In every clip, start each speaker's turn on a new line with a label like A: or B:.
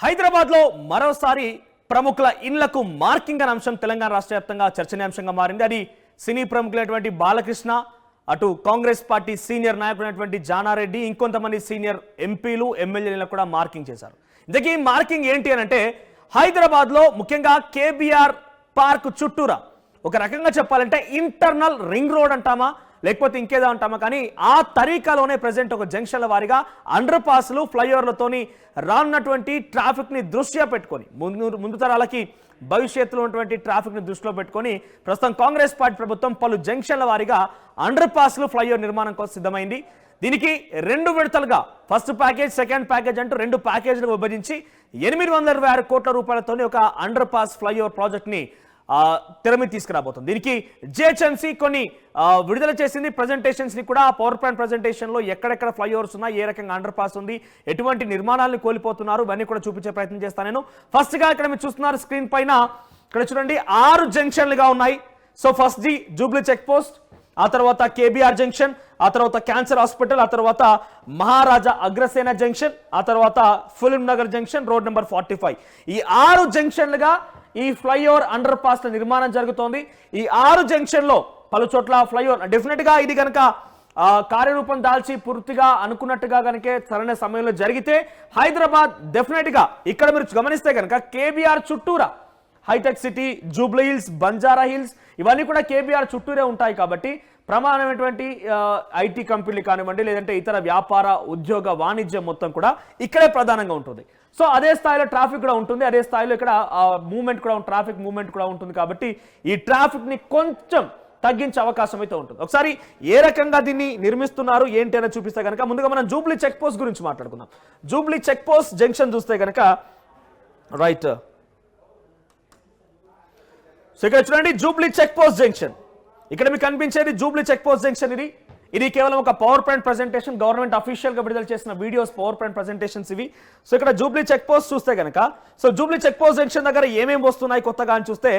A: హైదరాబాద్ లో మరోసారి ప్రముఖుల ఇళ్లకు మార్కింగ్ అనే అంశం తెలంగాణ రాష్ట్ర వ్యాప్తంగా చర్చనీయాంశంగా మారింది. అది సినీ ప్రముఖులైనటువంటి బాలకృష్ణ, అటు కాంగ్రెస్ పార్టీ సీనియర్ నాయకుడైనటువంటి జానారెడ్డి, ఇంకొంతమంది సీనియర్ ఎంపీలు ఎమ్మెల్యేలకు కూడా మార్కింగ్ చేశారు. ఇంతకీ మార్కింగ్ ఏంటి అని అంటే, హైదరాబాద్ లో ముఖ్యంగా కేబీఆర్ పార్క్ చుట్టూరా ఒక రకంగా చెప్పాలంటే ఇంటర్నల్ రింగ్ రోడ్ అంటామా లేకపోతే ఇంకేదో అంటామా, కానీ ఆ తరీకాలోనే ప్రజెంట్ ఒక జంక్షన్ల వారిగా అండర్ పాస్లు ఫ్లైఓవర్లతోని రానున్నటువంటి ట్రాఫిక్ని దృష్ట్యా పెట్టుకొని ముందు తరాలకి భవిష్యత్తులో ఉన్నటువంటి ట్రాఫిక్ని దృష్టిలో పెట్టుకొని ప్రస్తుతం కాంగ్రెస్ పార్టీ ప్రభుత్వం పలు జంక్షన్ల వారిగా అండర్ పాస్లు ఫ్లైఓవర్ నిర్మాణం కోసం సిద్ధమైంది. దీనికి 2 విడతలుగా ఫస్ట్ ప్యాకేజ్, సెకండ్ ప్యాకేజ్ అంటూ 2 ప్యాకేజీలు విభజించి 826 కోట్ల రూపాయలతోని ఒక అండర్ పాస్ ఫ్లైఓవర్ ప్రాజెక్ట్ని తెరమీద తీసుకురాబోతుంది. దీనికి జిహెచ్ఎంసీ కొన్ని విడుదల చేసింది ప్రెజెంటేషన్స్ ని కూడా. పవర్ పాయింట్ ప్రెజెంటేషన్ లో ఎక్కడెక్కడ ఫ్లైఓవర్స్ ఉన్నాయి, ఏ రకంగా అండర్ పాస్ ఉంది, ఎటువంటి నిర్మాణాలను కోల్పోతున్నారు, ఇవన్నీ కూడా చూపించే ప్రయత్నం చేస్తాను నేను. ఫస్ట్ గా ఇక్కడ మీరు చూస్తున్నారు స్క్రీన్ పైన, ఇక్కడ చూడండి 6 జంక్షన్లుగా ఉన్నాయి. So first the Jubilee check post, ఆ తర్వాత కేబీఆర్ జంక్షన్, ఆ తర్వాత క్యాన్సర్ హాస్పిటల్, ఆ తర్వాత మహారాజా అగ్రసేన జంక్షన్, ఆ తర్వాత film Nagar junction, road number 45. ఈ 6 జంక్షన్లుగా ఈ ఫ్లైఓవర్ అండర్ పాస్ నిర్మాణం జరుగుతోంది. ఈ 6 జంక్షన్ లో పలు చోట్ల ఫ్లైఓవర్ డెఫినెట్ గా ఇది కనుక కార్యరూపం దాల్చి పూర్తిగా అనుకున్నట్టుగా కనుక సరైన సమయంలో జరిగితే హైదరాబాద్ డెఫినెట్ గా ఇక్కడ మీరు గమనిస్తే కనుక కేబీఆర్ చుట్టూరా హైటెక్ సిటీ, జూబ్లీ హిల్స్, బంజారా హిల్స్ ఇవన్నీ కూడా కేబీఆర్ చుట్టూరే ఉంటాయి. కాబట్టి ప్రమాణమైనటువంటి ఐటీ కంపెనీలు కానివ్వండి, లేదంటే ఇతర వ్యాపార ఉద్యోగ వాణిజ్యం మొత్తం కూడా ఇక్కడే ప్రధానంగా ఉంటుంది. సో అదే స్థాయిలో ట్రాఫిక్ కూడా ఉంటుంది, అదే స్థాయిలో ఇక్కడ మూవ్మెంట్ కూడా ట్రాఫిక్ మూవ్మెంట్ కూడా ఉంటుంది. కాబట్టి ఈ ట్రాఫిక్ ని కొంచెం తగ్గించే అవకాశం అయితే ఉంటుంది. ఒకసారి ఏ రకంగా దీన్ని నిర్మిస్తున్నారు ఏంటి అని చూపిస్తే కనుక ముందుగా మనం జూబ్లీ చెక్ పోస్ట్ గురించి మాట్లాడుకుందాం. జూబ్లీ చెక్ పోస్ట్ జంక్షన్ చూస్తే కనుక రైట్, సో ఇక్కడ చూడండి జూబ్లీ చెక్ పోస్ట్ జంక్షన్, ఇక్కడ మీకు కనిపించేది జూబ్లీ చెక్ పోస్ట్ జంక్షన్. ఇది కేవలం ఒక power point presentation, government official గా విడుదల చేసిన వీడియోస్ పవర్ పాయింట్ ప్రెజెంటేషన్స్ ఇవి. సో ఇక్కడ జూబ్లీ చెక్ పోస్ట్ చూస్తే కనుక, so Jubilee check post junction దగ్గర ఏమేమి వస్తున్నాయి కొత్తగా అని చూస్తే,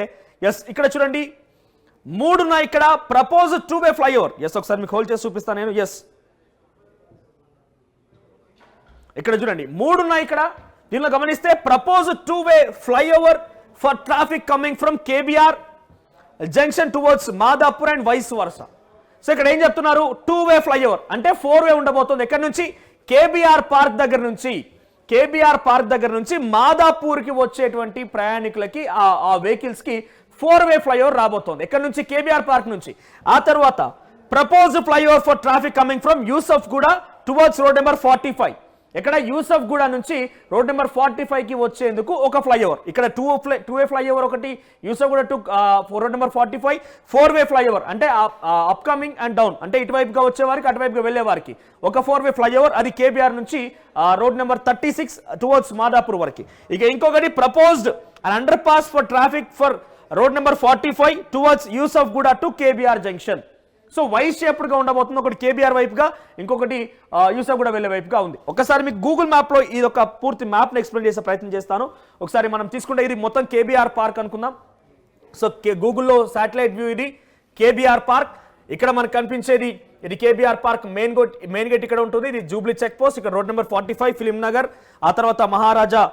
A: ఎస్ ఇక్కడ చూడండి 3 ఉన్నాయి ఇక్కడ. ప్రపోజ్ 2-వే ఫ్లైఓవర్, ఎస్ ఒకసారి మీకు హోల్డ్ చేసి చూపిస్తాను నేను. ఎస్ ఇక్కడ చూడండి 3 ఉన్నాయి ఇక్కడ. దీనిలో గమనిస్తే propose two way flyover for traffic coming from KBR junction towards Madhapur and vice versa. So ఇక్కడ ఏం చెప్తున్నారు, 2-వే ఫ్లైఓవర్ అంటే 4-వే ఉండబోతుంది. ఎక్కడి నుంచి, కేబీఆర్ పార్క్ దగ్గర నుంచి మాదాపూర్కి వచ్చేటువంటి ప్రయాణికులకి ఆ వెహికల్స్ కి 4-వే ఫ్లైఓవర్ రాబోతోంది. ఎక్కడి నుంచి, కేబీఆర్ పార్క్ నుంచి. ఆ తర్వాత propose flyover for traffic coming from Yousufguda towards road number 45. ఇక్కడ యూసఫ్ గూడ నుంచి రోడ్ నెంబర్ 45 కి వచ్చేందుకు ఒక ఫ్లైఓవర్. ఇక్కడ 2-వే ఫ్లైఓవర్ ఒకటి, Yousufguda to road number 45. 4-వే ఫ్లైఓవర్ అంటే అప్కమింగ్ అండ్ డౌన్ అంటే ఇటువైపుగా వచ్చే వారికి అటువైపుగా వెళ్లే వారికి ఒక 4-వే ఫ్లైఓవర్, అది కేబీఆర్ నుంచి రోడ్ నెంబర్ 36 టువర్డ్స్ మాదాపూర్ వరకు. ఇక ఇంకొకటి proposed and underpass for traffic for road number 45 towards Yousufguda to KBR junction. So Y's shaped గా ఉండబోతుంది. ఒకటి కేబీఆర్ వైపుగా, ఇంకొకటి యూసఫ్ గూడ వెళ్లే వైపుగా ఉంది. ఒకసారి మీకు గూగుల్ మ్యాప్ లో ఇది ఒక పూర్తి మ్యాప్ ని ఎక్స్ప్లెయిన్ చేసే ప్రయత్నం చేస్తాను. ఒకసారి మనం తీసుకుంటే ఇది మొత్తం కేబీఆర్ పార్క్ అనుకుందాం. సో గూగుల్లో శాటిలైట్ వ్యూ ఇది కేబీఆర్ పార్క్. ఇక్కడ మనకు కనిపించేది ఇది కేబీఆర్ పార్క్ మెయిన్ గేట్ ఇక్కడ ఉంటుంది. ఇది జూబ్లీ చెక్ పోస్ట్, ఇక్కడ రోడ్ నెంబర్ 45 ఫిలిం నగర్, ఆ తర్వాత మహారాజా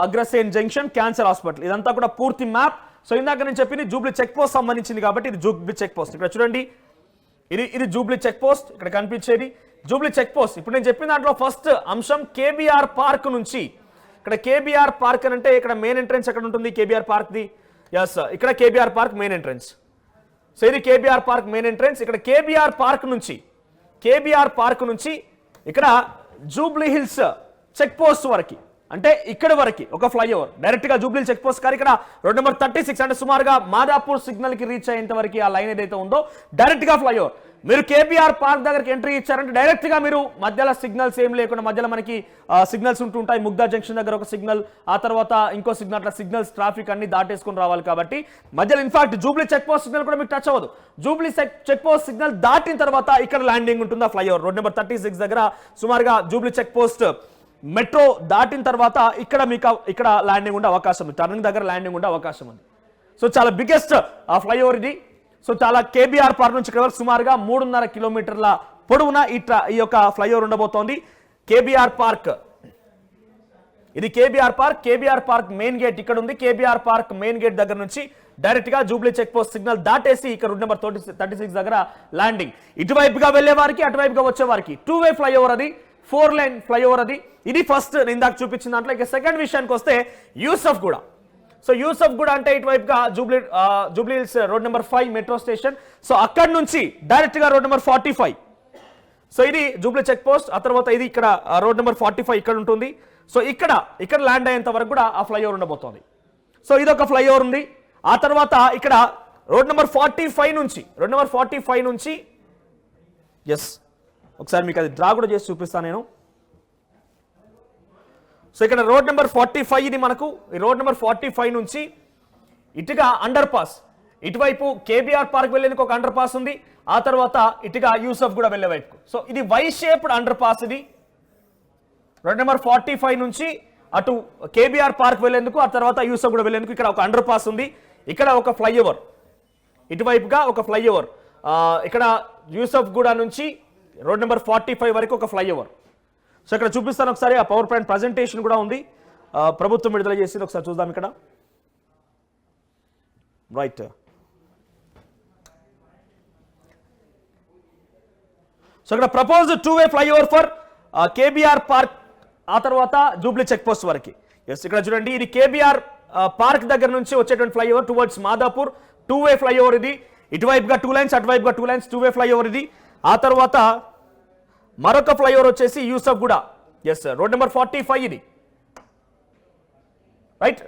A: అగ్రసేన్ జంక్షన్, క్యాన్సర్ హాస్పిటల్, ఇదంతా కూడా పూర్తి మ్యాప్. సో ఇందాక నేను చెప్పింది జూబ్లీ చెక్ పోస్ట్ సంబంధించింది కాబట్టి ఇది జూబ్లీ చెక్ పోస్ట్. ఇక్కడ చూడండి ఇది జూబ్లీ చెక్ పోస్ట్, ఇక్కడ కనిపించేది జూబ్లీ చెక్ పోస్ట్. ఇప్పుడు నేను చెప్పిన దాంట్లో ఫస్ట్ అంశం కేబీఆర్ పార్క్ నుంచి. ఇక్కడ కేబీఆర్ పార్క్ అంటే ఇక్కడ మెయిన్ ఎంట్రెన్స్ ఎక్కడ ఉంటుంది, కేబీఆర్ పార్క్ ది. ఎస్ ఇక్కడ KBR park main entrance. So ఇది కేబీఆర్ పార్క్ మెయిన్ ఎంట్రెన్స్. ఇక్కడ కేబీఆర్ పార్క్ నుంచి ఇక్కడ జూబ్లీ హిల్స్ చెక్ పోస్ట్ వరకు అంటే ఇక్కడ వరకు ఒక ఫ్లైఓవర్ డైరెక్ట్ గా జూబ్లీ చెక్ పోస్ట్ కానీ ఇక్కడ రోడ్ నెంబర్ 36 అంటే సుమారుగా మాదాపూర్ సిగ్నల్ కి రీచ్ అయ్యేంత వరకు ఆ లైన్ ఏదైతే ఉందో డైరెక్ట్ గా ఫ్లైఓవర్. మీరు కేబీఆర్ పార్క్ దగ్గరికి ఎంట్రీ ఇచ్చారంటే డైరెక్ట్ గా మీరు మధ్యలో సిగ్నల్స్ ఏం లేకుండా, మధ్యలో మనకి సిగ్నల్స్ ఉంటుంటాయి. ముగ్దా జంక్షన్ దగ్గర ఒక సిగ్నల్, ఆ తర్వాత ఇంకో సిగ్నల్, అట్లా సిగ్నల్స్ ట్రాఫిక్ అన్ని దాటేసుకుని రావాలి. కాబట్టి మధ్యలో in fact Jubilee check post signal కూడా మీకు టచ్ అవ్వదు. జూబ్లీ చెక్ పోస్ట్ సిగ్నల్ దాటిన తర్వాత ఇక్కడ ల్యాండింగ్ ఉంటుంది ఆ ఫ్లైఓవర్ రోడ్ నెంబర్ 36 దగ్గర. సుమారుగా జూబ్లీ చెక్ పోస్ట్ మెట్రో దాటిన తర్వాత ఇక్కడ ల్యాండింగ్ ఉండే అవకాశం ఉంది, టర్నింగ్ దగ్గర ల్యాండింగ్ ఉండే అవకాశం ఉంది. సో చాలా బిగ్గెస్ట్ ఫ్లైఓవర్ ఇది. సో చాలా కేబీఆర్ పార్క్ నుంచి ఇక్కడ వరకు సుమారుగా 3.5 కిలోమీటర్ల పొడవున ఈ యొక్క ఫ్లైఓవర్ ఉండబోతోంది. కేబీఆర్ పార్క్ ఇది కేబీఆర్ పార్క్ మెయిన్ గేట్ ఇక్కడ ఉంది. కేబీఆర్ పార్క్ మెయిన్ గేట్ దగ్గర నుంచి డైరెక్ట్ గా జూబ్లీ చెక్ పోస్ట్ సిగ్నల్ దాటేసి ఇక్కడ రోడ్ నెంబర్ 36 దగ్గర ల్యాండింగ్. ఇటువైపుగా వెళ్లే వారికి అటువైపుగా వచ్చే వారికి 2-వే ఫ్లైఓవర్ అది, 4-లైన్ ఫ్లైఓవర్ అది. ఇది ఫస్ట్ ఇందాక చూపించిన దాంట్లో. ఇక సెకండ్ విషయానికి వస్తే యూసఫ్ గూడ. సో యూసఫ్ గూడ అంటే ఇటువైపుగా Jubilee Hills road number 5 metro station. So అక్కడ నుంచి డైరెక్ట్ గా రోడ్ నెంబర్ 45. సో ఇది జూబ్లీ చెక్ పోస్ట్. ఆ తర్వాత ఇది ఇక్కడ రోడ్ నెంబర్ 45 ఇక్కడ ఉంటుంది. సో ఇక్కడ ల్యాండ్ అయ్యేంత వరకు కూడా ఆ ఫ్లైఓవర్ ఉండబోతోంది. సో ఇది ఒక ఫ్లైఓవర్ ఉంది. ఆ తర్వాత ఇక్కడ రోడ్ నెంబర్ 45 నుంచి ఎస్ ఒకసారి మీకు అది డ్రా కూడా చేసి చూపిస్తాను నేను. సో ఇక్కడ రోడ్ నెంబర్ 45 ఇది మనకు. ఈ రోడ్ నెంబర్ 45 నుంచి ఇటుగా అండర్ పాస్, ఇటువైపు కేబీఆర్ పార్క్ వెళ్ళేందుకు ఒక అండర్ పాస్ ఉంది. ఆ తర్వాత ఇటుగా యూసఫ్ కూడా వెళ్ళే వైపుకు. సో ఇది వై షేప్డ్ అండర్ పాస్. ఇది రోడ్ నెంబర్ 45 నుంచి అటు కేబీఆర్ పార్క్ వెళ్ళేందుకు, ఆ తర్వాత యూసఫ్ కూడా వెళ్ళేందుకు ఇక్కడ ఒక అండర్ పాస్ ఉంది. ఇక్కడ ఒక ఫ్లైఓవర్, ఇటువైపుగా ఒక ఫ్లైఓవర్. ఇక్కడ యూసఫ్ గూడ నుంచి రోడ్ నెంబర్ 45 వరకు ఒక ఫ్లైఓవర్. సో ఇక్కడ చూపిస్తాను ఒకసారి. ఆ పవర్ పాయింట్ ప్రజెంటేషన్ కూడా ఉంది, ప్రభుత్వం విడుదల చేసింది. ఒకసారి చూద్దాం ఇక్కడ. రైట్. సో ఇక్కడ propose two way flyover for KBR park, ఆ తర్వాత జూబ్లీ చెక్ పోస్ట్ వరకు. ఎస్ ఇక్కడ చూడండి, ఇది కేబీఆర్ పార్క్ దగ్గర నుంచి వచ్చేటువంటి flyover towards Madhapur. Two way flyover ఇది. ఇటువైపుగా 2 లైన్స్, అటువైపుగా 2 లైన్స్, 2-వే ఫ్లైఓవర్ ఇది. ఆ తర్వాత మరొక ఫ్లైఓవర్ వచ్చేసి యూసఫ్ గూడ. ఎస్ రోడ్ నెంబర్ 45 ఇది. రైట్.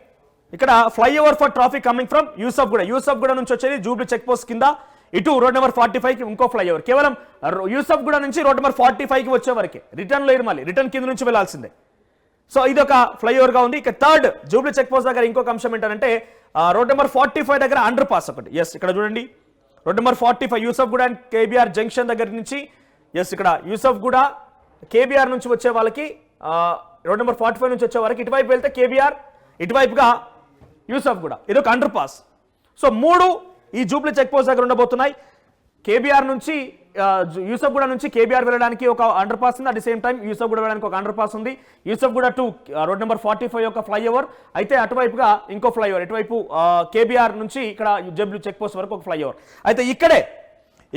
A: ఇక్కడ flyover for traffic coming from Yousufguda నుంచి వచ్చేది జూబ్లీ చెక్ పోస్ట్ కింద. ఇటు రోడ్ నెంబర్ 45కి ఇంకో ఫ్లైఓవర్. కేవలం యూసఫ్ గూడ నుంచి రోడ్ నెంబర్ 45కి వచ్చే వరకే. రిటర్న్ లేదు, మళ్ళీ రిటర్న్ కింద నుంచి వెళ్లాల్సిందే. సో ఇది ఒక ఫ్లైఓవర్ గా ఉంది. ఇక థర్డ్ జూబ్లీ చెక్ పోస్ట్ దగ్గర ఇంకొక అంశం ఏంటంటే రోడ్ నెంబర్ 45 దగ్గర అండర్ పాస్ ఒకటి. ఎస్ ఇక్కడ చూడండి, రోడ్ నెంబర్ 45 యూసఫ్ గూడ అండ్ కేబీఆర్ జంక్షన్ దగ్గర నుంచి. ఎస్ ఇక్కడ యూసఫ్ గూడ కేబీఆర్ నుంచి వచ్చే వాళ్ళకి, రోడ్ నెంబర్ 45 నుంచి వచ్చే వాళ్ళకి ఇటువైపు వెళ్తే కేబీఆర్, ఇటువైపుగా యూసఫ్ గూడ. ఇది ఒక అండర్ పాస్. సో 3 ఈ జూబ్లీ చెక్ పోస్ట్ దగ్గర ఉండబోతున్నాయి. కేబీఆర్ నుంచి యూసఫ్ గూడ నుంచి కేబీఆర్ వెళ్ళడానికి ఒక అండర్ పాస్ ఉంది. At the same time Yousufguda వెళ్ళడానికి ఒక అండర్ పాస్ ఉంది. యూసఫ్ గూడ టు రోడ్ నెంబర్ 45 యొక్క ఫ్లైఓవర్. అయితే అటువైపుగా ఇంకో ఫ్లైఓవర్, ఇటువైపు కేబీఆర్ నుంచి ఇక్కడ జూబ్లీ చెక్ పోస్ట్ వరకు ఒక ఫ్లైఓవర్. అయితే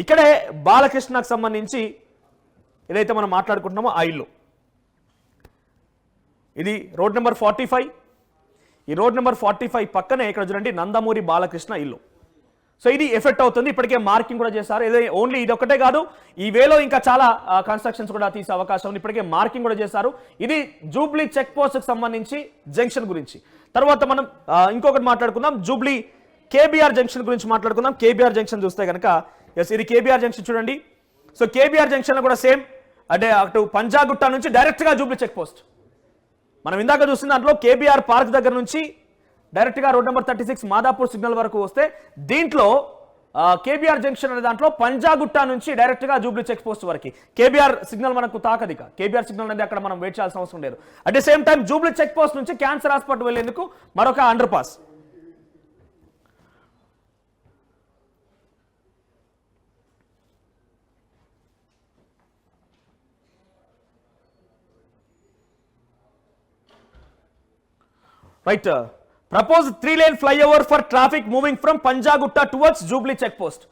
A: ఇక్కడే బాలకృష్ణకు సంబంధించి ఏదైతే మనం మాట్లాడుకుంటున్నామో ఆ ఇల్లు. ఇది రోడ్ నెంబర్ 45. ఈ రోడ్ నెంబర్ 45 పక్కనే ఇక్కడ చూడండి నందమూరి బాలకృష్ణ ఇల్లు. సో ఇది ఎఫెక్ట్ అవుతుంది. ఇప్పటికే మార్కింగ్ కూడా చేశారు. ఓన్లీ ఇది ఒక్కటే కాదు, ఈ వేలో ఇంకా చాలా కన్స్ట్రక్షన్స్ కూడా తీసే అవకాశం ఉంది. ఇప్పటికే మార్కింగ్ కూడా చేశారు. ఇది జూబ్లీ చెక్ పోస్ట్ కి సంబంధించి జంక్షన్ గురించి. తర్వాత మనం ఇంకొకటి మాట్లాడుకుందాం, జూబ్లీ కేబీఆర్ జంక్షన్ గురించి మాట్లాడుకుందాం. కేబీఆర్ జంక్షన్ చూస్తే కనుక ఎస్ ఇది కేబీఆర్ జంక్షన్ చూడండి. సో కేబీఆర్ జంక్షన్ కూడా సేమ్, అంటే అటు పంజాగుట్ట నుంచి డైరెక్ట్ గా జూబ్లీ చెక్ పోస్ట్. మనం ఇందాక చూసిన దాంట్లో కేబీఆర్ పార్క్ దగ్గర నుంచి డైరెక్ట్ గా రోడ్ నెంబర్ 36 మాదాపూర్ సిగ్నల్ వరకు వస్తే, దీంట్లో కేబీఆర్ జంక్షన్ అనే దాంట్లో పంజాగుట్ట నుంచి డైరెక్ట్ గా జూబ్లీ చెక్ పోస్ట్ వరకు. కేబీఆర్ సిగ్నల్ మనకు తాకది, కేబీఆర్ సిగ్నల్ అనేది అక్కడ మనం వెయిట్ చేయాల్సిన అవసరం లేదు. At the same time Jubilee check post నుంచి క్యాన్సర్ హాస్పిటల్ వెళ్లేందుకు మరొక underpass. Right. Propose 3-lane flyover for traffic moving from Panjagutta towards Jubilee check post.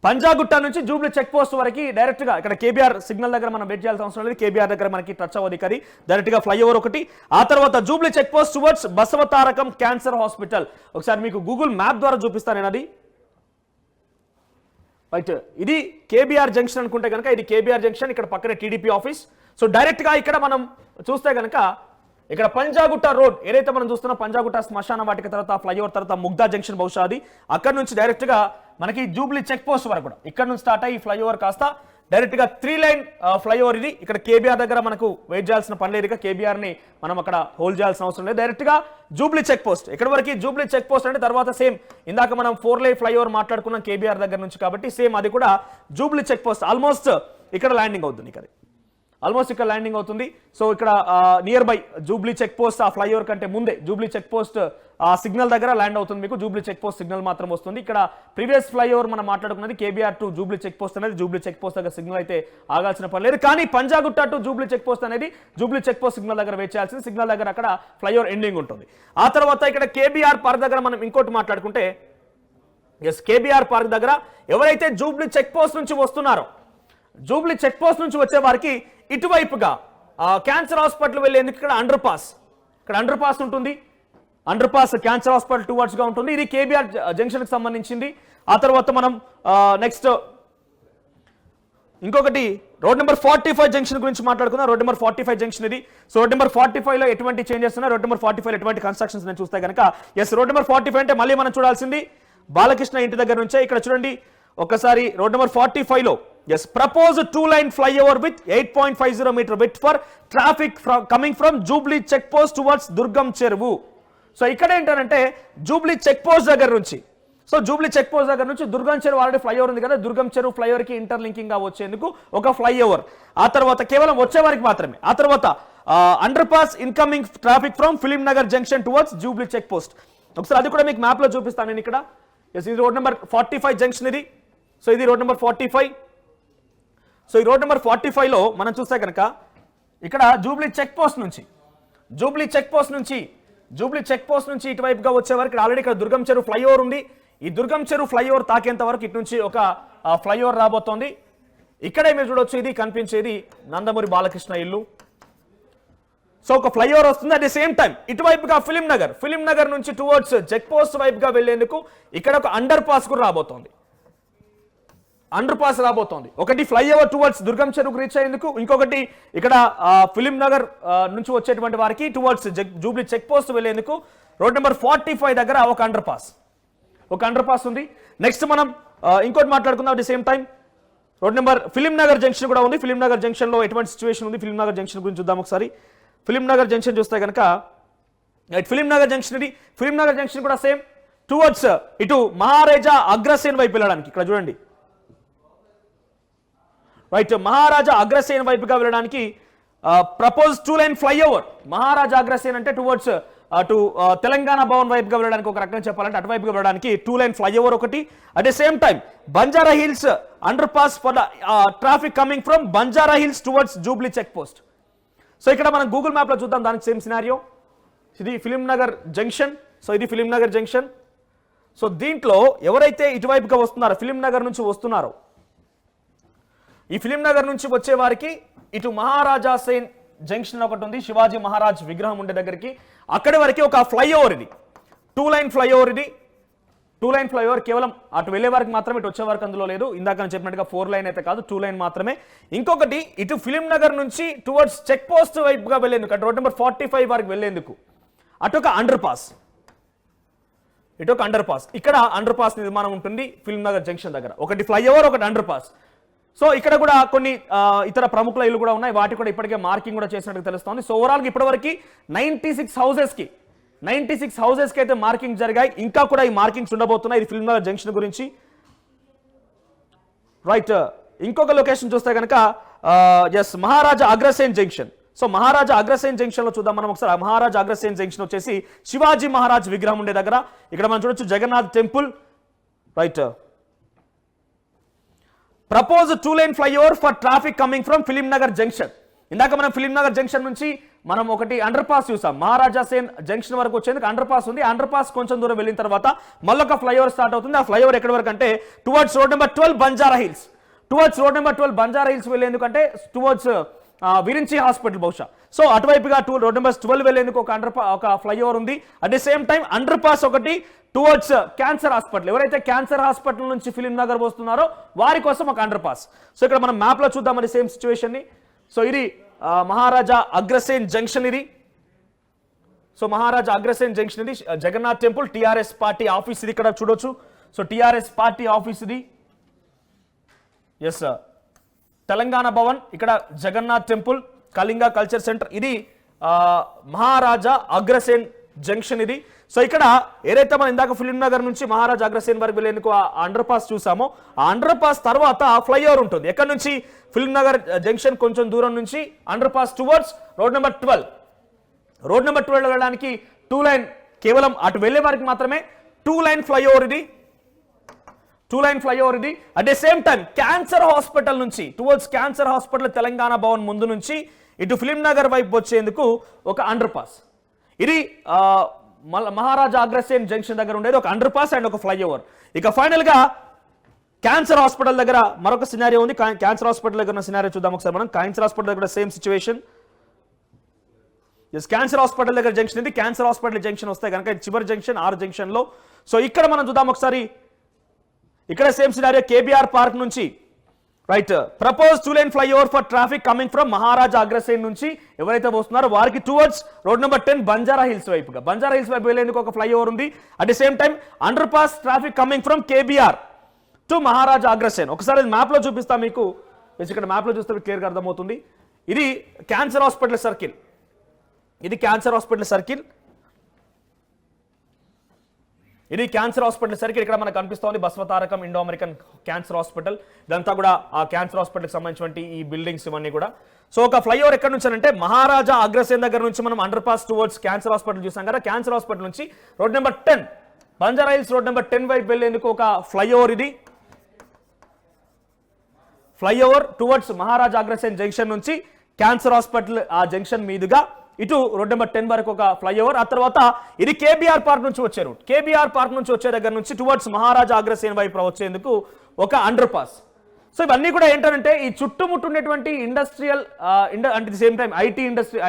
A: Panjagutta నుంచి జూబ్లీ చెక్ పోస్ట్ వరకు డైరెక్ట్ గా ఇక్కడ కేబీఆర్ సిగ్నల్ దగ్గర మనం వెయిట్ చేయాల్సిన అవసరం లేదు. కేబీఆర్ దగ్గర మనకి టచ్ అవ్వదు, డైరెక్ట్ గా ఫ్లైఓవర్ ఒకటి. ఆ తర్వాత Jubilee check post towards Basavatarakam cancer hospital. ఒకసారి మీకు గూగుల్ మ్యాప్ ద్వారా చూపిస్తాను నేను అది. రైట్. ఇది కేబీఆర్ జంక్షన్ అనుకుంటే కనుక ఇది కేబీఆర్ జంక్షన్, ఇక్కడ పక్కనే టీడీపీ ఆఫీస్. సో డైరెక్ట్ గా ఇక్కడ మనం చూస్తే కనుక ఇక్కడ పంజాగుట్ట రోడ్ ఏదైతే మనం చూస్తున్నాం, పంజాగుట్ట శ్మశాన వాటిక తర్వాత ఫ్లైఓవర్ తర్వాత ముగ్దా జంక్షన్ బహుశా అది, అక్కడ నుంచి డైరెక్ట్ గా మనకి జూబ్లీ చెక్ పోస్ట్ వరకు కూడా ఇక్కడ నుంచి స్టార్ట్ అయ్యి ఫ్లైఓవర్ కాస్త డైరెక్ట్ గా 3-lane ఫ్లైఓవర్ ఇది. ఇక్కడ కేబీఆర్ దగ్గర మనకు వెయిట్ చేయాల్సిన పని లేదు, కేబీఆర్ ని మనం అక్కడ హోల్డ్ చేయాల్సిన అవసరం లేదు. డైరెక్ట్ గా జూబ్లీ చెక్ పోస్ట్. ఇక్కడ వరకు జూబ్లీ చెక్ పోస్ట్ అంటే తర్వాత సేమ్ ఇందాక మనం 4-lane ఫ్లైఓవర్ మాట్లాడుకున్నాం కేబీఆర్ దగ్గర నుంచి, కాబట్టి సేమ్ అది కూడా జూబ్లీ చెక్ పోస్ట్ ఆల్మోస్ట్ ఇక్కడ ల్యాండింగ్ అవుతుంది. ఇక్కడ ఆల్మోస్ట్ ఇక్కడ ల్యాండింగ్ అవుతుంది. సో ఇక్కడ nearby Jubilee check post ఆ ఫ్లైఓవర్ కంటే ముందే జూబ్లీ చెక్ పోస్ట్ సిగ్నల్ దగ్గర ల్యాండ్ అవుతుంది. మీకు జూబ్లీ చెక్ పోస్ట్ సిగ్నల్ మాత్రం వస్తుంది. ఇక్కడ ప్రీవియస్ ఫ్లైఓవర్ మనం మాట్లాడుకున్నది KBR to Jubilee check post అనేది, జూబ్లీ చెక్ పోస్ట్ దగ్గర సిగ్నల్ అయితే ఆగాల్సిన పని లేదు. కానీ Panjagutta to Jubilee check post అనేది జూబ్లీ చెక్ పోస్ట్ సిగ్నల్ దగ్గర వెయిట్ చేయాల్సింది. సిగ్నల్ దగ్గర అక్కడ ఫ్లైఓవర్ ఎండింగ్ ఉంటుంది. ఆ తర్వాత ఇక్కడ కేబీఆర్ పార్క్ దగ్గర మనం ఇంకోటి మాట్లాడుకుంటే, ఎస్ కేబీఆర్ పార్క్ దగ్గర ఎవరైతే జూబ్లీ చెక్ పోస్ట్ నుంచి వస్తున్నారో, జూబ్లీ చెక్ పోస్ట్ నుంచి వచ్చే వారికి ఇటువైపుగా క్యాన్సర్ హాస్పిటల్ వెళ్ళేందుకు ఇక్కడ అండర్ పాస్ ఉంటుంది. Under pass cancer hospital towards గా ఉంటుంది. ఇది కేబీఆర్ జంక్షన్ కి సంబంధించింది. ఆ తర్వాత మనం నెక్స్ట్ ఇంకొకటి రోడ్ నెంబర్ 45 జంక్షన్ గురించి మాట్లాడుకుందాం. రోడ్ నెంబర్ 45 జంక్షన్ ఇది. సో రోడ్ నెంబర్ 45 లో ఎటువంటి చేంజెస్ ఉన్నాయి, రోడ్ నెంబర్ 45 లో ఎటువంటి కన్స్ట్రక్షన్స్ నేను చూస్తే కనుక, ఎస్ రోడ్ నెంబర్ 45 అంటే మళ్ళీ మనం చూడాల్సింది బాలకృష్ణ ఇంటి దగ్గర నుంచే. ఇక్కడ చూడండి ఒకసారి రోడ్ నెంబర్ 45 లో yes propose 2-lane flyover with 8.50 metre with for traffic coming from Jubilee check post towards Durgam Cheruvu. So ఇక్కడ ఏంటంటే జూబ్లీ చెక్ పోస్ట్ దగ్గర నుంచి, సో జూబ్లీ చెక్ పోస్ట్ దగ్గర నుంచి దుర్గం చెరువు ఆల్రెడీ ఫ్లైఓవర్ ఉంది కదా, దుర్గం చెరువు ఫ్లైఓవర్ కి ఇంటర్లింకింగ్ గా వచ్చేందుకు ఒక ఫ్లైఓవర్. ఆ తర్వాత కేవలం వచ్చే వారికి మాత్రమే. ఆ తర్వాత underpass incoming traffic from Film Nagar junction towards Jubilee check post. ఒకసారి అది కూడా మీకు మ్యాప్ లో చూపిస్తాను నేను ఇక్కడ. ఎస్ ఇది రోడ్ నెంబర్ 45 జంక్షన్ ఇది. సో ఇది రోడ్ నెంబర్ 45. సో ఈ రోడ్ నెంబర్ 45 లో మనం చూస్తే కనుక ఇక్కడ జూబ్లీ చెక్ పోస్ట్ నుంచి ఇటువైపుగా వచ్చే వరకు ఆల్రెడీ ఇక్కడ దుర్గం చెరువు ఫ్లైఓవర్ ఉంది. ఈ దుర్గం చెరువు ఫ్లైఓవర్ తాకేంత వరకు ఇటు నుంచి ఒక ఫ్లైఓవర్ రాబోతోంది. ఇక్కడే మీరు చూడొచ్చు, ఇది కనిపించేది నందమూరి బాలకృష్ణ ఇల్లు. సో ఒక ఫ్లైఓవర్ వస్తుంది. అట్ ది సేమ్ టైం ఇటువైపుగా ఫిలిం నగర్ నుంచి టువర్డ్స్ చెక్ పోస్ట్ వైపుగా వెళ్లేందుకు ఇక్కడ ఒక అండర్ పాస్ కూడా రాబోతోంది. ఒకటి ఫ్లైఓవర్ టువర్డ్స్ దుర్గం చెరువుకు రీచ్ అయ్యేందుకు, ఇంకొకటి ఇక్కడ ఫిలిం నగర్ నుంచి వచ్చేటువంటి వారికి టువర్డ్స్ జూబ్లీ చెక్ పోస్ట్ వెళ్లేందుకు రోడ్ నెంబర్ 45 దగ్గర ఒక అండర్ పాస్ ఉంది. నెక్స్ట్ మనం ఇంకోటి మాట్లాడుకుందాం. At the same time road number film Nagar junction కూడా ఉంది. ఫిలిం నగర్ జంక్షన్ లో ఎటువంటి సిచ్యువేషన్ ఉంది, ఫిలిం నగర్ జంక్షన్ గురించి చూద్దాం ఒకసారి. ఫిలిం నగర్ జంక్షన్ చూస్తే కనుక ఫిలిం నగర్ జంక్షన్ కూడా సేమ్ టువర్డ్స్ ఇటు మహారాజా అగ్రసేన్ వైపు వెళ్ళడానికి. ఇక్కడ చూడండి రైట్, మహారాజా అగ్రసేన్ వైపుగా వెళ్ళడానికి ప్రపోజ్ 2-lane ఫ్లైఓవర్. మహారాజా అగ్రసేన్ అంటే టువర్డ్స్ అటు తెలంగాణ భవన్ వైపుగా వెళ్ళడానికి, ఒక రకంగా చెప్పాలంటే అటువైపుగా వెళ్ళడానికి 2-lane ఫ్లైఓవర్ ఒకటి. At the same time Banjara Hills underpass for the traffic coming from Banjara Hills towards Jubilee check post. So ఇక్కడ మనం గూగుల్ మ్యాప్ లో చూద్దాం, దానికి సేమ్ సినారియో. ఇది ఫిలిం నగర్ జంక్షన్. సో దీంట్లో ఎవరైతే ఇటువైపుగా వస్తున్నారో, ఫిలిం నగర్ నుంచి వస్తున్నారో, ఈ ఫిలిం నగర్ నుంచి వచ్చే వారికి ఇటు మహారాజా సేన్ జంక్షన్ ఒకటి ఉంది, శివాజీ మహారాజ్ విగ్రహం ఉండే దగ్గరికి, అక్కడి వరకు ఒక ఫ్లైఓవర్ ఇది, 2-lane ఫ్లైఓవర్ కేవలం అటు వెళ్ళే వారికి మాత్రమే, ఇటు వచ్చే వరకు అందులో లేదు. ఇందాక నేను చెప్పినట్టుగా 4-lane అయితే కాదు, 2-lane మాత్రమే. ఇంకొకటి ఇటు ఫిలిం నగర్ నుంచి టువర్డ్స్ చెక్ పోస్ట్ వైపుగా వెళ్ళేందుకు, అటు రోడ్ నెంబర్ 45 వరకు వెళ్ళేందుకు అటు ఒక అండర్ పాస్, ఇక్కడ అండర్ పాస్ నిర్మాణం ఉంటుంది ఫిలిం నగర్ జంక్షన్ దగ్గర. ఒకటి ఫ్లైఓవర్, ఒకటి అండర్ పాస్. సో ఇక్కడ కూడా కొన్ని ఇతర ప్రముఖుల ఇల్లు కూడా ఉన్నాయి, వాటి కూడా ఇప్పటికే మార్కింగ్ కూడా చేసినట్టు తెలుస్తోంది. సో ఓవరాల్గా ఇప్పటివరకు 96 హౌసెస్కి అయితే మార్కింగ్ జరిగాయి. ఇంకా కూడా ఈ మార్కింగ్స్ ఉండబోతున్నాయి. ఇది ఫిల్మ్ నగర్ జంక్షన్ గురించి. రైట్, ఇంకొక లొకేషన్ చూస్తే కనుక ఎస్ మహారాజా Agrasen junction. So Maharaja Agrasen junction లో చూద్దాం మనం ఒకసారి. మహారాజా అగ్రసేన్ జంక్షన్ వచ్చేసి శివాజీ మహారాజ్ విగ్రహం ఉండే దగ్గర. ఇక్కడ మనం చూడొచ్చు Jagannath temple. Right, propose 2-lane flyover for traffic coming from Film Nagar junction. ఇందాక మనం ఫిలిం నగర్ జంక్షన్ నుంచి మనం ఒకటి అండర్ పాస్ చూసాం. మహారాజా సేన్ జంక్షన్ వరకు వచ్చేందుకు అండర్ పాస్ ఉంది. అండర్ పాస్ కొంచెం దూరం వెళ్ళిన తర్వాత మళ్ళొక ఫ్లైఓవర్ స్టార్ట్ అవుతుంది. ఆ ఫ్లైఓవర్ ఎక్కడి వరకు అంటే towards road number 12 Banjara Hills వెళ్ళేందుకంటే టువర్డ్స్ విరించి హాస్పిటల్ బహుశా. సో అటువైపుగా రోడ్ నెంబర్ 12 వెళ్ళేందుకు ఒక ఫ్లైఓవర్ ఉంది. At the same time underpass ఒకటి టువర్డ్స్ క్యాన్సర్ హాస్పిటల్. ఎవరైతే క్యాన్సర్ హాస్పిటల్ నుంచి ఫిలిం నగర్ వస్తున్నారో వారి కోసం ఒక అండర్ పాస్. సో ఇక్కడ మనం మ్యాప్ లో చూద్దామని సేమ్ సిచ్యువేషన్ ని. సో ఇది మహారాజా అగ్రసేన్ జంక్షన్ ఇది. సో మహారాజా అగ్రసేన్ జంక్షన్ ఇది. Jagannath temple, TRS party office ఇది ఇక్కడ చూడొచ్చు. సో టిఆర్ఎస్ పార్టీ ఆఫీస్ ఇది. ఎస్, తెలంగాణ భవన్, ఇక్కడ Jagannath temple, Kalinga culture centre. ఇది మహారాజా అగ్రసేన్ జంక్షన్ ఇది. సో ఇక్కడ ఏదైతే మనం ఇందాక ఫిలిం నగర్ నుంచి మహారాజ్ అగ్రసేన్ వరకు వెళ్ళేందుకు ఆ అండర్ పాస్ చూసామో, ఆ అండర్ పాస్ తర్వాత ఫ్లైఓవర్ ఉంటుంది. ఎక్కడి నుంచి? ఫిలిం నగర్ జంక్షన్ కొంచెం దూరం నుంచి under pass towards road number 12. Road number 12 వెళ్ళడానికి 2 లైన్, కేవలం అటు వెళ్లే వారికి మాత్రమే 2 లైన్ ఫ్లైఓవర్ ఇది. 2 లైన్ ఫ్లైఓవర్ ఇది. At the same time cancer hospital నుంచి towards cancer hospital Telangana Bhavan ముందు నుంచి ఇటు ఫిలిం నగర్ వైపు వచ్చేందుకు ఒక అండర్ పాస్. ఇది మహారాజా అగ్రసేన్ జంక్షన్ దగ్గర ఉండేది ఒక అండర్ పాస్ అండ్ ఒక ఫ్లైఓవర్. ఇక ఫైనల్ గా క్యాన్సర్ హాస్పిటల్ దగ్గర మరొక సినారియో ఉంది. క్యాన్సర్ హాస్పిటల్ దగ్గర ఉన్న సినారియో చూద్దాం ఒకసారి మనం. క్యాన్సర్ హాస్పిటల్ దగ్గర సేమ్ సిచ్యువేషన్. క్యాన్సర్ హాస్పిటల్ దగ్గర జంక్షన్ ఇది. క్యాన్సర్ హాస్పిటల్ జంక్షన్ వస్తే కనుక చివరి జంక్షన్ 6 జంక్షన్ లో. సో ఇక్కడ మనం చూద్దాం ఒకసారి. ఇక్కడ సేమ్ సినారియో కేబీఆర్ పార్క్ నుంచి right propose 2 lane flyover for traffic coming from Maharaja Agrasen నుంచి ఎవరైతే వస్తున్నారో వారికి towards road number 10 Banjara Hills వైపుగా. బంజారా హిల్స్ వైపు వెళ్ళేందుకు ఒక ఫ్లైఓవర్ ఉంది. At the same time underpass traffic coming from KBR to Maharaja Agrasen. ఒకసారి మ్యాప్ లో చూపిస్తా మీకు. ఇక్కడ మ్యాప్ లో చూస్తే క్లియర్ గా అర్థమవుతుంది. ఇది క్యాన్సర్ హాస్పిటల్ సర్కిల్. ఇది క్యాన్సర్ హాస్పిటల్ సర్కిల్. ఇది క్యాన్సర్ హాస్పిటల్ సర్కిల్. ఇక్కడ మనకు కనిపిస్తోంది Basavatarakam Indo American cancer hospital. ఇదంతా కూడా ఆ క్యాన్సర్ హాస్పిటల్కి సంబంధించినటువంటి ఈ బిల్డింగ్స్ ఇవన్నీ కూడా. సో ఒక ఫ్లైఓవర్ ఎక్కడ నుంచి అంటే మహారాజా అగ్రసేన్ దగ్గర నుంచి మనం under pass towards cancer hospital చూసాం కదా. క్యాన్సర్ హాస్పిటల్ నుంచి road number 10 Banjara hills road number 10 వైపు వెళ్ళేందుకు ఒక ఫ్లైఓవర్ ఇది. ఫ్లైఓవర్ టువర్డ్స్ మహారాజా అగ్రసేన్ జంక్షన్ నుంచి క్యాన్సర్ హాస్పిటల్ ఆ జంక్షన్ మీదుగా ఇటు రోడ్ నెంబర్ 10 వరకు ఒక ఫ్లైఓవర్. ఆ తర్వాత ఇది కేబీఆర్ పార్క్ నుంచి వచ్చే రూట్. కేబీఆర్ పార్క్ నుంచి వచ్చే దగ్గర నుంచి టువర్డ్స్ మహారాజా అగ్రసేన్ వైపు వచ్చేందుకు ఒక అండర్ పాస్. సో ఇవన్నీ కూడా ఏంటంటే ఈ చుట్టుముట్టున్నటువంటి ఇండస్ట్రియల్ అంటే the same time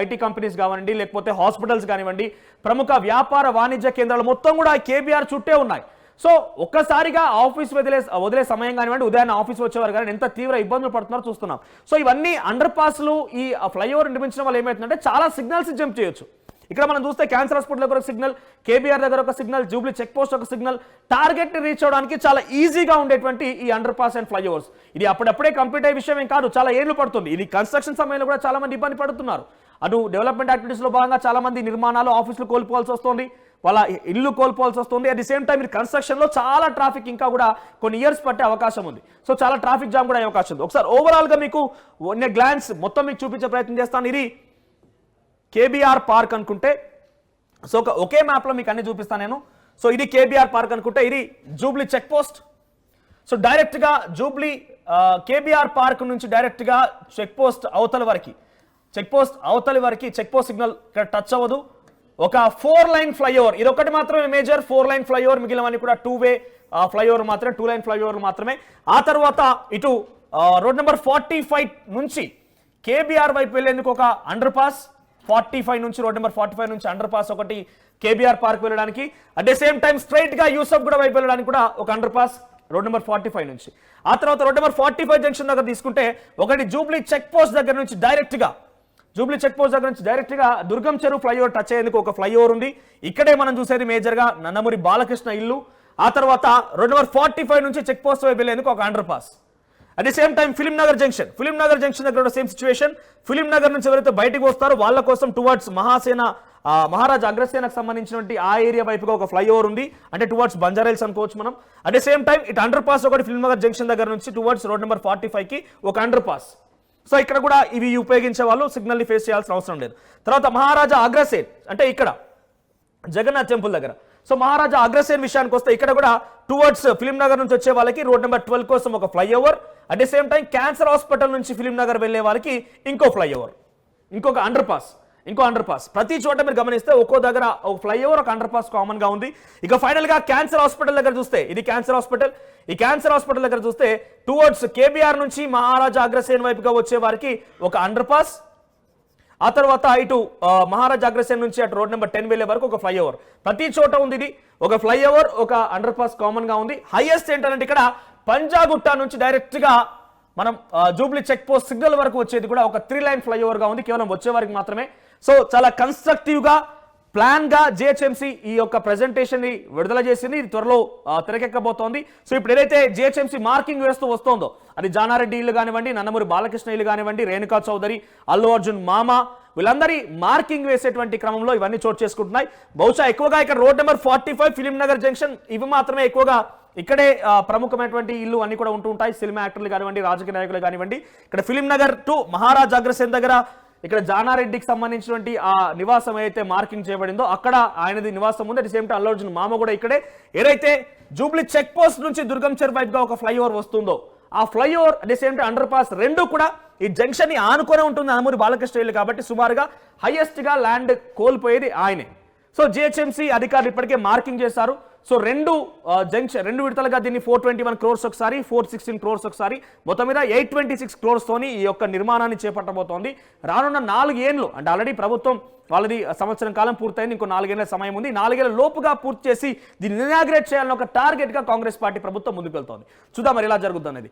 A: IT companies కానివ్వండి, లేకపోతే హాస్పిటల్స్ కానివ్వండి, ప్రముఖ వ్యాపార వాణిజ్య కేంద్రాలు మొత్తం కూడా కేబీఆర్ చుట్టే ఉన్నాయి. సో ఒక్కసారిగా ఆఫీస్ వదిలే సమయం కానివ్వండి, ఉదయాన్నే ఆఫీస్ వచ్చేవారు కానీ ఎంత తీవ్ర ఇబ్బందులు పడుతున్నారో చూస్తున్నాం. సో ఇవన్నీ అండర్ పాస్లు ఈ ఫ్లైఓవర్ నిర్మించడం వల్ల ఏమవుతుందంటే చాలా సిగ్నల్స్ జంప్ చేయొచ్చు. ఇక్కడ మనం చూస్తే క్యాన్సర్ హాస్పిటల్ దగ్గర ఒక సిగ్నల్, కేబీఆర్ దగ్గర ఒక సిగ్నల్, జూబ్లీ చెక్ పోస్ట్ ఒక సిగ్నల్. టార్గెట్ ని రీచ్ అవడానికి చాలా ఈజీగా ఉండేటువంటి ఈ అండర్ పాస్ అండ్ ఫ్లైఓవర్స్ ఇది అప్పుడప్పుడే కంప్లీట్ అయ్యే విషయం ఏం కాదు, చాలా ఏళ్లు పడుతుంది. ఇది కన్స్ట్రక్షన్ సమయంలో కూడా చాలా మంది ఇబ్బంది పడుతున్నారు. అటు డెవలప్మెంట్ యాక్టివిటీస్ లో భాగంగా చాలా మంది నిర్మాణాలు, ఆఫీసులు కోల్పోవాల్సి వస్తుంది, వాళ్ళ ఇల్లు కోల్పోవాల్సి వస్తుంది. At the same time construction లో చాలా ట్రాఫిక్ ఇంకా కూడా కొన్ని ఇయర్స్ పట్టే అవకాశం ఉంది. సో చాలా ట్రాఫిక్ జామ్ కూడా అయ్యే అవకాశం ఉంది. ఒకసారి ఓవరాల్ గా మీకు గ్లాన్స్ మొత్తం మీకు చూపించే ప్రయత్నం చేస్తాను. ఇది కేబీఆర్ పార్క్ అనుకుంటే, సో ఒకే మ్యాప్ లో మీకు అన్ని చూపిస్తాను నేను. సో ఇది కేబీఆర్ పార్క్ అనుకుంటే, ఇది Jubilee check post. So direct గా జూబ్లీ కేబీఆర్ పార్క్ నుంచి డైరెక్ట్ గా చెక్ పోస్ట్ అవతలి వరకు, చెక్ పోస్ట్ సిగ్నల్ ఇక్కడ టచ్ అవ్వదు. ఒక 4 లైన్ ఫ్లైఓవర్, ఇది ఒకటి మాత్రమే మేజర్ 4 లైన్ ఫ్లైఓవర్, మిగిలినవన్నీ కూడా 2 వే ఫ్లైఓవర్ మాత్రమే, 2 లైన్ ఫ్లైఓవర్ మాత్రమే. ఆ తర్వాత ఇటు రోడ్ నెంబర్ 45 నుంచి కేబీఆర్ వైపు వెళ్ళేందుకు ఒక అండర్ పాస్. 45 నుంచి రోడ్ నెంబర్ 45 నుంచి అండర్ పాస్ ఒకటి కేబీఆర్ పార్క్ వెళ్ళడానికి. At the same time straight గా యూసఫ్ కూడా వైపు వెళ్ళడానికి కూడా ఒక అండర్ పాస్ రోడ్ నెంబర్ 45 నుంచి. ఆ తర్వాత రోడ్ నెంబర్ 45 జంక్షన్ దగ్గర తీసుకుంటే ఒకటి జూబ్లీ చెక్ పోస్ట్ దగ్గర నుంచి డైరెక్ట్ గా దుర్గం చెరువు ఫ్లైఓవర్ టచ్ అయ్యేందుకు ఒక ఫ్లైఓవర్ ఉంది. ఇక్కడే మనం చూసేది మేజర్ గా నందమూరి బాలకృష్ణ ఇల్లు. ఆ తర్వాత రోడ్ నెంబర్ 45 నుంచి చెక్ పోస్ట్ వైపు వెళ్ళేందుకు ఒక under pass. At the same time film Nagar junction దగ్గర సేమ్ సిచ్యువేషన్. ఫిలిం నగర్ నుంచి ఎవరైతే బయటకు వస్తారో వాళ్ళ కోసం టువర్డ్స్ మహారాజా అగ్రసేనకు సంబంధించినటువంటి ఆ ఏరియా వైపుగా ఒక ఫ్లైఓవర్ ఉంది, అంటే టువర్డ్స్ బంజారా హిల్స్ అనుకోవచ్చు మనం. అట్ ది సేమ్ టైం ఇటు అండర్ పాస్ ఒకటి ఫిలిం నగర్ జంక్షన్ దగ్గర నుంచి టువర్డ్స్ రోడ్ నెంబర్ 45 కి ఒక అండర్ పాస్. సో ఇక్కడ కూడా ఇవి ఉపయోగించే వాళ్ళు సిగ్నల్ ని ఫేస్ చేయాల్సిన అవసరం లేదు. తర్వాత మహారాజా అగ్రసేన్ అంటే ఇక్కడ జగన్నాథ్ టెంపుల్ దగ్గర. సో మహారాజా అగ్రసేన్ విషయానికి వస్తే ఇక్కడ కూడా టువర్డ్స్ ఫిలిం నగర్ నుంచి వచ్చే వాళ్ళకి రోడ్ నెంబర్ 12 కోసం ఒక flyover. At the same time cancer hospital నుంచి ఫిలిం నగర్ వెళ్లే వాళ్ళకి ఇంకో ఫ్లైఓవర్, ఇంకొక అండర్ పాస్. ప్రతి చోట మీరు గమనిస్తే ఒక్కో దగ్గర ఒక ఫ్లైఓవర్, ఒక అండర్ పాస్ కామన్ గా ఉంది. ఇక ఫైనల్ గా క్యాన్సర్ హాస్పిటల్ దగ్గర చూస్తే, ఇది క్యాన్సర్ హాస్పిటల్. ఈ క్యాన్సర్ హాస్పిటల్ దగ్గర చూస్తే టువర్డ్స్ కేబీఆర్ నుంచి మహారాజా అగ్రసేన్ వైపుగా వచ్చే వారికి ఒక అండర్ పాస్. ఆ తర్వాత ఇటు మహారాజా అగ్రసేన్ నుంచి అటు రోడ్ నెంబర్ 10 వెళ్లే వరకు ఒక ఫ్లైఓవర్. ప్రతి చోట ఉంది ఇది ఒక ఫ్లైఓవర్, ఒక అండర్ పాస్ కామన్ గా ఉంది. హైయెస్ట్ ఏంటంటే ఇక్కడ పంజాగుట్ట నుంచి డైరెక్ట్ గా మనం జూబ్లీ చెక్ పోస్ట్ సిగ్నల్ వరకు వచ్చేది కూడా ఒక 3 లైన్ ఫ్లైఓవర్ గా ఉంది, కేవలం వచ్చే వారికి మాత్రమే. సో చాలా కన్స్ట్రక్టివ్ గా ప్లాన్ గా జిహెచ్ఎంసీ ఈ యొక్క ప్రెజెంటేషన్ ని విడుదల చేసింది. ఇది త్వరలో తెరకెక్కబోతోంది. సో ఇప్పుడు ఏదైతే జిహెచ్ఎంసీ మార్కింగ్ వేస్తూ వస్తోందో అది జానారెడ్డి ఇల్లు కానివ్వండి, నందమూరి బాలకృష్ణ ఇల్లు కానివ్వండి, రేణుకా చౌదరి, అల్లు అర్జున్ మామ, వీళ్ళందరి మార్కింగ్ వేసేటువంటి క్రమంలో ఇవన్నీ చోటు చేసుకుంటున్నాయి. బహుశా ఎక్కువగా ఇక్కడ road number 45 film Nagar junction ఇవి మాత్రమే ఎక్కువగా ఇక్కడే ప్రముఖమైనటువంటి ఇల్లు అన్ని కూడా ఉంటూ ఉంటాయి. సినిమా యాక్టర్లు కానివ్వండి, రాజకీయ నాయకులు కానివ్వండి. ఇక్కడ ఫిలిం నగర్ టు మహారాజ్ అగ్రసేన్ దగ్గర ఇక్కడ జానారెడ్డికి సంబంధించినటువంటి ఆ నివాసం ఏదైతే మార్కింగ్ చేయబడిందో అక్కడ ఆయనది నివాసం ఉంది. At same time Allu Arjun మామ కూడా ఇక్కడే. ఏదైతే జూబ్లీ చెక్ పోస్ట్ నుంచి దుర్గం చెర్ వైపు గా ఒక ఫ్లైఓవర్ వస్తుందో ఆ flyover at same time under pass రెండు కూడా ఈ జంక్షన్ ని ఆనుకొని ఉంటుంది నందమూరి బాలకృష్ణ ఇల్లు కాబట్టి సుమారుగా హైయెస్ట్ గా ల్యాండ్ కోల్పోయేది ఆయనే. సో జిహెచ్ఎంసీ అధికారులు ఇప్పటికే మార్కింగ్ చేశారు. సో రెండు విడతలుగా దీన్ని 421 crores ఒకసారి, 416 crores ఒకసారి, మొత్తం మీద 826 crores తోని ఈ యొక్క నిర్మాణాన్ని చేపట్టబోతోంది. రానున్న 4 ఏళ్ళు అంటే ఆల్రెడీ ప్రభుత్వం వాళ్ళది సంవత్సరం కాలం పూర్తయింది, ఇంకో 4 ఏళ్ల సమయం ఉంది. 4 ఏళ్ల లోపుగా పూర్తి చేసి దీన్ని ఇనాగ్రేట్ చేయాలని ఒక టార్గెట్ గా కాంగ్రెస్ పార్టీ ప్రభుత్వం ముందుకు వెళ్తోంది. చూద్దాం మరి ఎలా జరుగుతుంది అనేది.